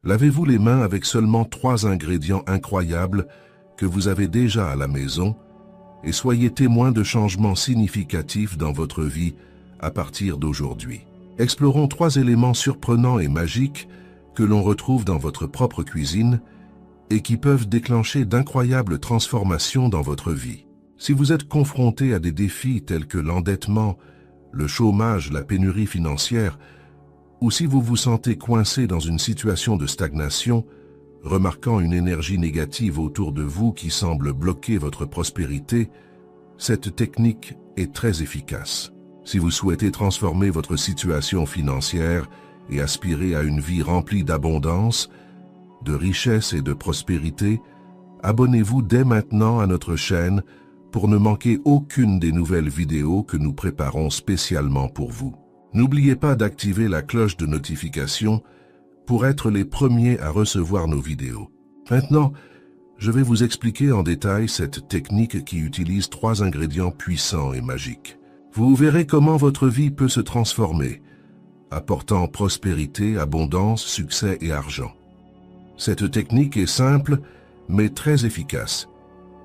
Lavez-vous les mains avec seulement 3 ingrédients incroyables que vous avez déjà à la maison et soyez témoin de changements significatifs dans votre vie à partir d'aujourd'hui. Explorons 3 éléments surprenants et magiques que l'on retrouve dans votre propre cuisine et qui peuvent déclencher d'incroyables transformations dans votre vie. Si vous êtes confronté à des défis tels que l'endettement, le chômage, la pénurie financière, ou si vous vous sentez coincé dans une situation de stagnation, remarquant une énergie négative autour de vous qui semble bloquer votre prospérité, cette technique est très efficace. Si vous souhaitez transformer votre situation financière et aspirer à une vie remplie d'abondance, de richesse et de prospérité, abonnez-vous dès maintenant à notre chaîne pour ne manquer aucune des nouvelles vidéos que nous préparons spécialement pour vous. N'oubliez pas d'activer la cloche de notification pour être les premiers à recevoir nos vidéos. Maintenant, je vais vous expliquer en détail cette technique qui utilise 3 ingrédients puissants et magiques. Vous verrez comment votre vie peut se transformer, apportant prospérité, abondance, succès et argent. Cette technique est simple, mais très efficace,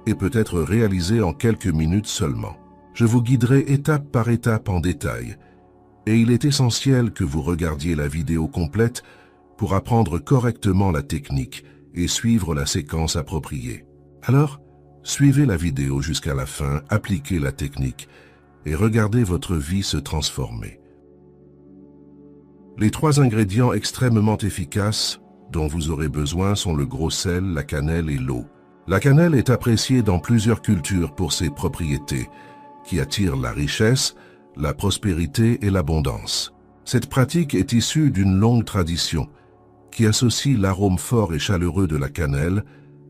et peut être réalisée en quelques minutes seulement. Je vous guiderai étape par étape en détail, et il est essentiel que vous regardiez la vidéo complète pour apprendre correctement la technique et suivre la séquence appropriée. Alors, suivez la vidéo jusqu'à la fin, appliquez la technique et regardez votre vie se transformer. Les 3 ingrédients extrêmement efficaces dont vous aurez besoin sont le gros sel, la cannelle et l'eau. La cannelle est appréciée dans plusieurs cultures pour ses propriétés, qui attirent la richesse, la prospérité et l'abondance. Cette pratique est issue d'une longue tradition qui associe l'arôme fort et chaleureux de la cannelle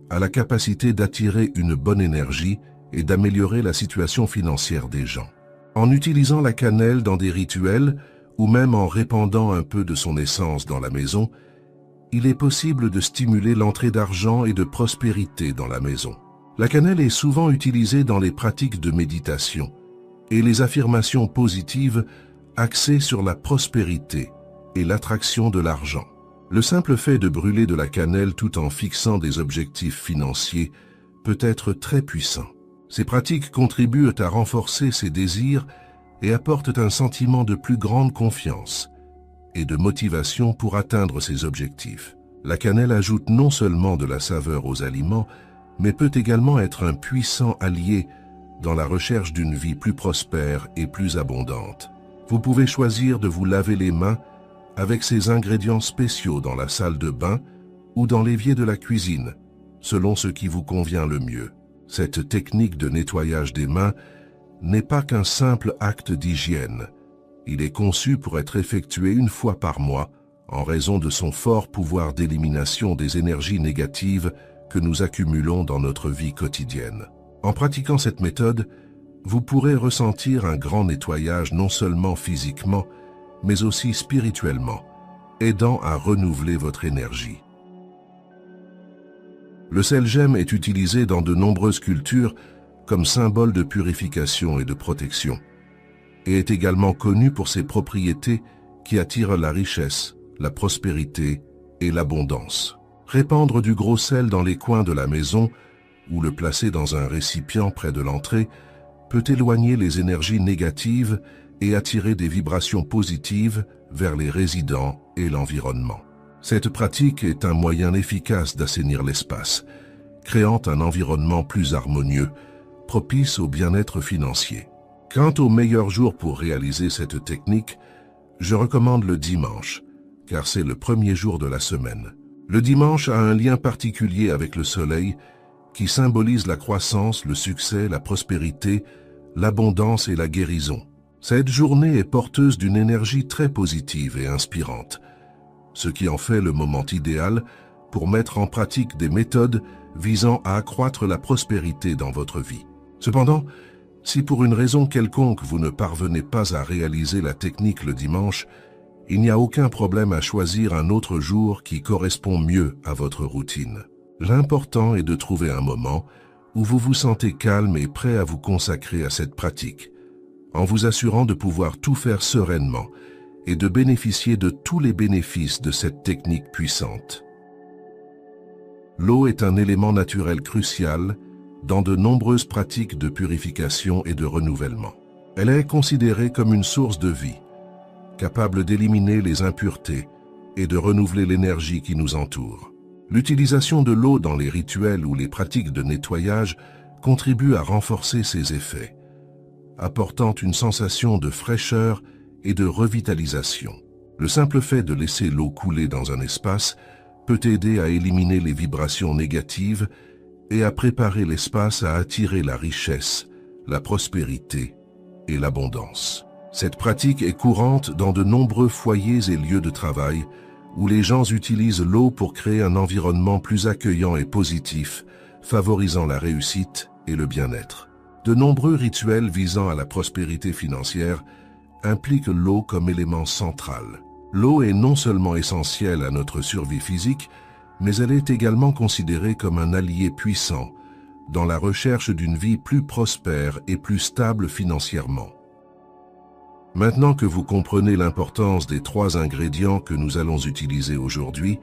à la capacité d'attirer une bonne énergie et d'améliorer la situation financière des gens. En utilisant la cannelle dans des rituels ou même en répandant un peu de son essence dans la maison, il est possible de stimuler l'entrée d'argent et de prospérité dans la maison. La cannelle est souvent utilisée dans les pratiques de méditation et les affirmations positives axées sur la prospérité et l'attraction de l'argent. Le simple fait de brûler de la cannelle tout en fixant des objectifs financiers peut être très puissant. Ces pratiques contribuent à renforcer ses désirs et apportent un sentiment de plus grande confiance et de motivation pour atteindre ses objectifs. La cannelle ajoute non seulement de la saveur aux aliments, mais peut également être un puissant allié dans la recherche d'une vie plus prospère et plus abondante. Vous pouvez choisir de vous laver les mains avec ces ingrédients spéciaux dans la salle de bain ou dans l'évier de la cuisine, selon ce qui vous convient le mieux. Cette technique de nettoyage des mains n'est pas qu'un simple acte d'hygiène. Il est conçu pour être effectué une fois par mois en raison de son fort pouvoir d'élimination des énergies négatives que nous accumulons dans notre vie quotidienne. En pratiquant cette méthode, vous pourrez ressentir un grand nettoyage non seulement physiquement, mais aussi spirituellement, aidant à renouveler votre énergie. Le sel gemme est utilisé dans de nombreuses cultures comme symbole de purification et de protection, et est également connu pour ses propriétés qui attirent la richesse, la prospérité et l'abondance. Répandre du gros sel dans les coins de la maison ou le placer dans un récipient près de l'entrée peut éloigner les énergies négatives et attirer des vibrations positives vers les résidents et l'environnement. Cette pratique est un moyen efficace d'assainir l'espace, créant un environnement plus harmonieux, propice au bien-être financier. Quant au meilleur jour pour réaliser cette technique, je recommande le dimanche, car c'est le premier jour de la semaine. Le dimanche a un lien particulier avec le soleil qui symbolise la croissance, le succès, la prospérité, l'abondance et la guérison. Cette journée est porteuse d'une énergie très positive et inspirante, ce qui en fait le moment idéal pour mettre en pratique des méthodes visant à accroître la prospérité dans votre vie. Cependant, si pour une raison quelconque vous ne parvenez pas à réaliser la technique le dimanche, il n'y a aucun problème à choisir un autre jour qui correspond mieux à votre routine. L'important est de trouver un moment où vous vous sentez calme et prêt à vous consacrer à cette pratique, en vous assurant de pouvoir tout faire sereinement et de bénéficier de tous les bénéfices de cette technique puissante. L'eau est un élément naturel crucial dans de nombreuses pratiques de purification et de renouvellement. Elle est considérée comme une source de vie, capable d'éliminer les impuretés et de renouveler l'énergie qui nous entoure. L'utilisation de l'eau dans les rituels ou les pratiques de nettoyage contribue à renforcer ses effets, apportant une sensation de fraîcheur et de revitalisation. Le simple fait de laisser l'eau couler dans un espace peut aider à éliminer les vibrations négatives et à préparer l'espace à attirer la richesse, la prospérité et l'abondance. Cette pratique est courante dans de nombreux foyers et lieux de travail où les gens utilisent l'eau pour créer un environnement plus accueillant et positif, favorisant la réussite et le bien-être. De nombreux rituels visant à la prospérité financière impliquent l'eau comme élément central. L'eau est non seulement essentielle à notre survie physique, mais elle est également considérée comme un allié puissant dans la recherche d'une vie plus prospère et plus stable financièrement. Maintenant que vous comprenez l'importance des 3 ingrédients que nous allons utiliser aujourd'hui,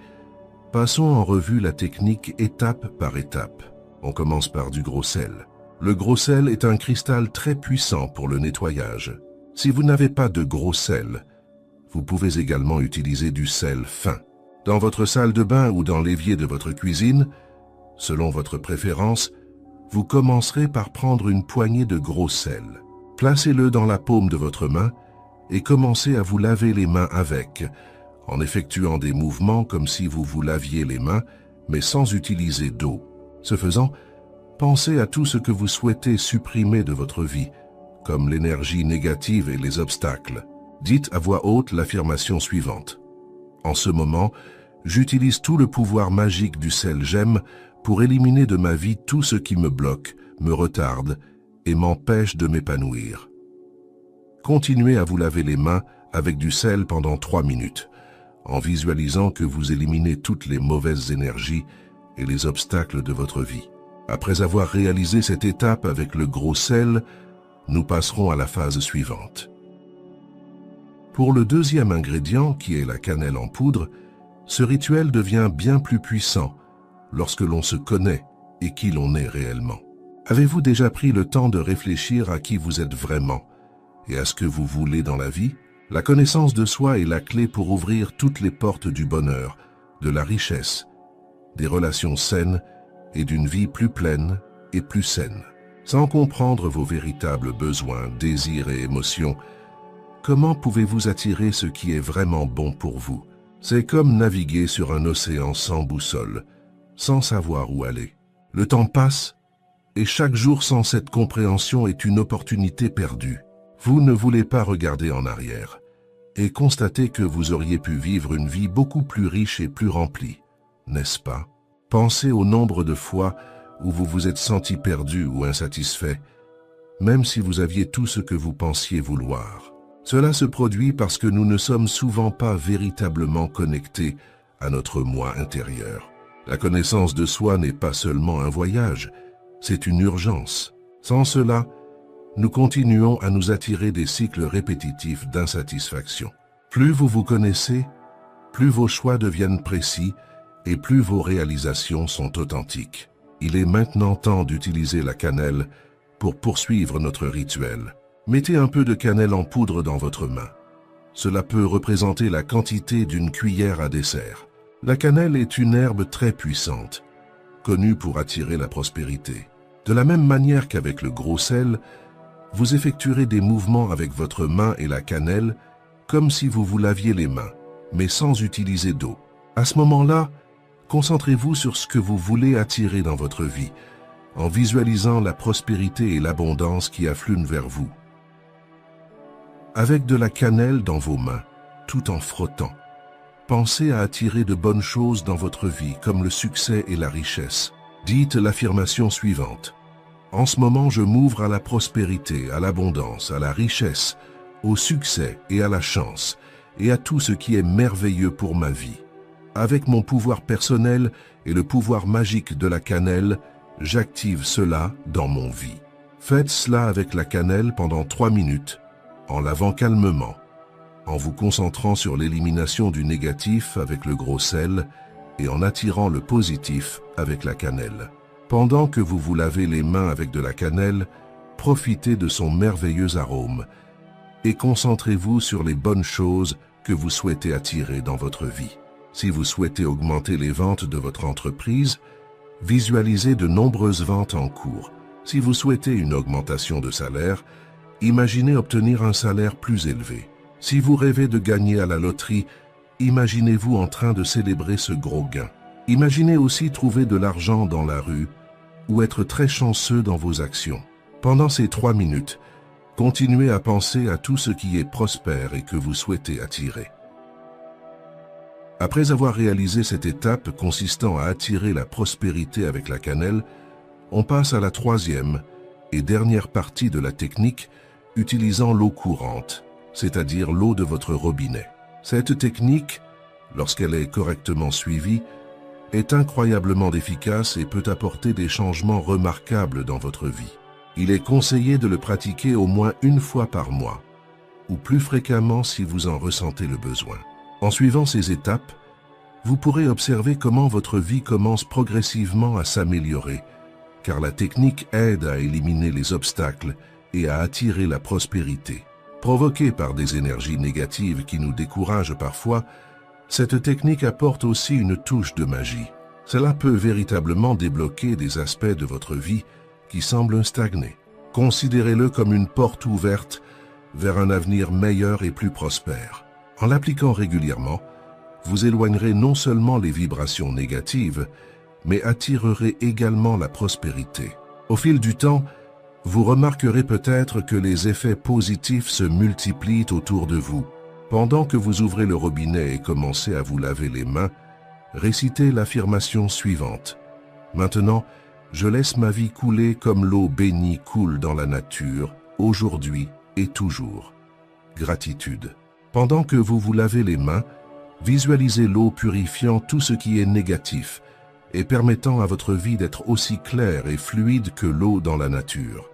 passons en revue la technique étape par étape. On commence par du gros sel. Le gros sel est un cristal très puissant pour le nettoyage. Si vous n'avez pas de gros sel, vous pouvez également utiliser du sel fin. Dans votre salle de bain ou dans l'évier de votre cuisine, selon votre préférence, vous commencerez par prendre une poignée de gros sel. Placez-le dans la paume de votre main et commencez à vous laver les mains avec, en effectuant des mouvements comme si vous vous laviez les mains, mais sans utiliser d'eau. Ce faisant, pensez à tout ce que vous souhaitez supprimer de votre vie, comme l'énergie négative et les obstacles. Dites à voix haute l'affirmation suivante. En ce moment, j'utilise tout le pouvoir magique du sel j'aime pour éliminer de ma vie tout ce qui me bloque, me retarde et m'empêche de m'épanouir. Continuez à vous laver les mains avec du sel pendant 3 minutes, en visualisant que vous éliminez toutes les mauvaises énergies et les obstacles de votre vie. Après avoir réalisé cette étape avec le gros sel, nous passerons à la phase suivante. Pour le deuxième ingrédient, qui est la cannelle en poudre, ce rituel devient bien plus puissant lorsque l'on se connaît et qui l'on est réellement. Avez-vous déjà pris le temps de réfléchir à qui vous êtes vraiment et à ce que vous voulez dans la vie? La connaissance de soi est la clé pour ouvrir toutes les portes du bonheur, de la richesse, des relations saines et d'une vie plus pleine et plus saine. Sans comprendre vos véritables besoins, désirs et émotions, comment pouvez-vous attirer ce qui est vraiment bon pour vous? C'est comme naviguer sur un océan sans boussole, sans savoir où aller. Le temps passe, et chaque jour sans cette compréhension est une opportunité perdue. Vous ne voulez pas regarder en arrière et constater que vous auriez pu vivre une vie beaucoup plus riche et plus remplie, n'est-ce pas? Pensez au nombre de fois où vous vous êtes senti perdu ou insatisfait, même si vous aviez tout ce que vous pensiez vouloir. Cela se produit parce que nous ne sommes souvent pas véritablement connectés à notre moi intérieur. La connaissance de soi n'est pas seulement un voyage, c'est une urgence. Sans cela, nous continuons à nous attirer des cycles répétitifs d'insatisfaction. Plus vous vous connaissez, plus vos choix deviennent précis et plus vos réalisations sont authentiques. Il est maintenant temps d'utiliser la cannelle pour poursuivre notre rituel. Mettez un peu de cannelle en poudre dans votre main. Cela peut représenter la quantité d'une cuillère à dessert. La cannelle est une herbe très puissante, connue pour attirer la prospérité. De la même manière qu'avec le gros sel, vous effectuerez des mouvements avec votre main et la cannelle comme si vous vous laviez les mains, mais sans utiliser d'eau. À ce moment-là, concentrez-vous sur ce que vous voulez attirer dans votre vie, en visualisant la prospérité et l'abondance qui affluent vers vous. Avec de la cannelle dans vos mains, tout en frottant, pensez à attirer de bonnes choses dans votre vie, comme le succès et la richesse. Dites l'affirmation suivante. En ce moment, je m'ouvre à la prospérité, à l'abondance, à la richesse, au succès et à la chance, et à tout ce qui est merveilleux pour ma vie. Avec mon pouvoir personnel et le pouvoir magique de la cannelle, j'active cela dans mon vie. Faites cela avec la cannelle pendant 3 minutes, en lavant calmement, en vous concentrant sur l'élimination du négatif avec le gros sel et en attirant le positif avec la cannelle. Pendant que vous vous lavez les mains avec de la cannelle, profitez de son merveilleux arôme et concentrez-vous sur les bonnes choses que vous souhaitez attirer dans votre vie. Si vous souhaitez augmenter les ventes de votre entreprise, visualisez de nombreuses ventes en cours. Si vous souhaitez une augmentation de salaire, imaginez obtenir un salaire plus élevé. Si vous rêvez de gagner à la loterie, imaginez-vous en train de célébrer ce gros gain. Imaginez aussi trouver de l'argent dans la rue ou être très chanceux dans vos actions. Pendant ces 3 minutes, continuez à penser à tout ce qui est prospère et que vous souhaitez attirer. Après avoir réalisé cette étape consistant à attirer la prospérité avec la cannelle, on passe à la 3e et dernière partie de la technique utilisant l'eau courante, c'est-à-dire l'eau de votre robinet. Cette technique, lorsqu'elle est correctement suivie, est incroyablement efficace et peut apporter des changements remarquables dans votre vie. Il est conseillé de le pratiquer au moins 1 fois par mois, ou plus fréquemment si vous en ressentez le besoin. En suivant ces étapes, vous pourrez observer comment votre vie commence progressivement à s'améliorer, car la technique aide à éliminer les obstacles et à attirer la prospérité. Provoquée par des énergies négatives qui nous découragent parfois, cette technique apporte aussi une touche de magie. Cela peut véritablement débloquer des aspects de votre vie qui semblent stagner. Considérez-le comme une porte ouverte vers un avenir meilleur et plus prospère. En l'appliquant régulièrement, vous éloignerez non seulement les vibrations négatives, mais attirerez également la prospérité. Au fil du temps, vous remarquerez peut-être que les effets positifs se multiplient autour de vous. Pendant que vous ouvrez le robinet et commencez à vous laver les mains, récitez l'affirmation suivante. Maintenant, je laisse ma vie couler comme l'eau bénie coule dans la nature, aujourd'hui et toujours. Gratitude. Pendant que vous vous lavez les mains, visualisez l'eau purifiant tout ce qui est négatif et permettant à votre vie d'être aussi claire et fluide que l'eau dans la nature.